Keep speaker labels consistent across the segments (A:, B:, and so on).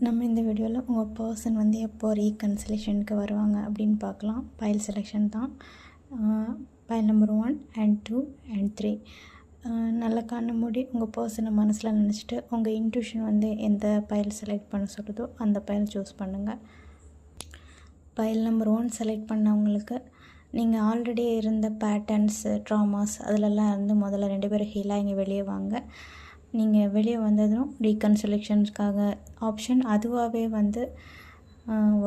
A: நம்ம இந்த வீடியோவில் உங்கள் பர்சன் வந்து எப்போ ரீகன்சிலேஷனுக்கு வருவாங்க அப்படின்னு பார்க்கலாம். பைல் செலெக்ஷன் தான். பைல் நம்பர் 1 and 2 and 3 நல்ல கண்ணு மூடி உங்கள் பர்சனை மனசில் நினச்சிட்டு உங்கள் இன்ட்யூஷன் வந்து எந்த பைல் செலக்ட் பண்ண சொல்லுதோ அந்த பைல் சூஸ் பண்ணுங்கள். பைல் நம்பர் 1 செலக்ட் பண்ணவங்களுக்கு நீங்கள் ஆல்ரெடி இருந்த பேட்டர்ன்ஸு ட்ராமாஸ் அதிலெல்லாம் இருந்து முதல்ல 2 பேரும் ஹீலாக இங்கே வெளியே வாங்க. நீங்கள் வெளியே வந்ததும் ரீகன்சிலேஷனுக்காக ஆப்ஷன் அதுவாகவே வந்து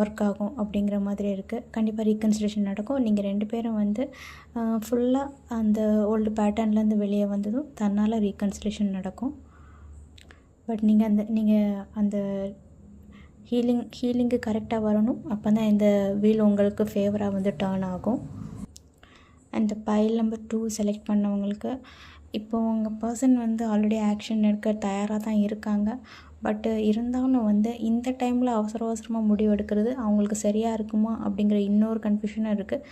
A: ஒர்க் ஆகும் அப்படிங்கிற மாதிரி இருக்குது. கண்டிப்பாக ரீகன்சிலேஷன் நடக்கும். நீங்கள் 2 பேரும் வந்து ஃபுல்லாக அந்த ஓல்டு பேட்டர்ன்லேருந்து வெளியே வந்ததும் தன்னால் ரீகன்சிலேஷன் நடக்கும். பட் நீங்கள் அந்த ஹீலிங்கு கரெக்டாக வரணும். அப்போ தான் இந்த வீல் உங்களுக்கு ஃபேவராக வந்து டர்ன் ஆகும். அந்த பைல் நம்பர் 2 செலக்ட் பண்ணவங்களுக்கு இப்போது உங்கள் பர்சன் வந்து ஆல்ரெடி ஆக்ஷன் எடுக்க தயாராக தான் இருக்காங்க. பட்டு இருந்தாலும் வந்து இந்த டைமில் அவசரமாக முடிவு எடுக்கிறது அவங்களுக்கு சரியாக இருக்குமா அப்படிங்கிற இன்னொரு கன்ஃபியூஷனும் இருக்குது.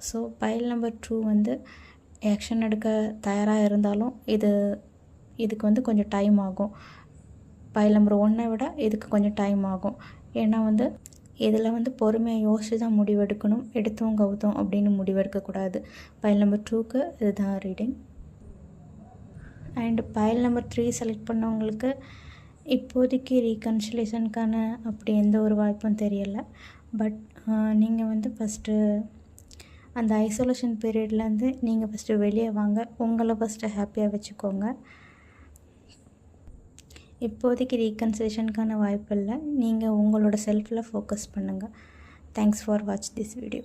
A: ஸோ பைல் நம்பர் 2 வந்து ஆக்ஷன் எடுக்க தயாராக இருந்தாலும் இதுக்கு வந்து கொஞ்சம் டைம் ஆகும். பைல் நம்பர் 1 விட இதுக்கு கொஞ்சம் டைம் ஆகும். ஏன்னா வந்து இதில் வந்து பொறுமையாக யோசித்து தான் முடிவெடுக்கணும். எடுத்தோம் கவுத்தோம் அப்படின்னு முடிவெடுக்கக்கூடாது. பைல் நம்பர் 2க்கு இதுதான் reading. And file number 3 select பண்ணவங்களுக்கு இப்போதைக்கு ரீகன்சிலேஷனுக்கான அப்படி எந்த ஒரு வாய்ப்பும் தெரியலை. பட் நீங்கள் வந்து ஃபஸ்ட்டு அந்த ஐசோலேஷன் பீரியட்லேருந்து நீங்கள் ஃபஸ்ட்டு வெளியே வாங்க. உங்களை ஃபஸ்ட்டு ஹாப்பியாக வச்சுக்கோங்க. இப்போதைக்கு ரீகன்சிலேஷனுக்கான வாய்ப்பு இல்லை. நீங்கள் உங்களோட செல்ஃபில் ஃபோக்கஸ் பண்ணுங்கள். Thanks for watch this video.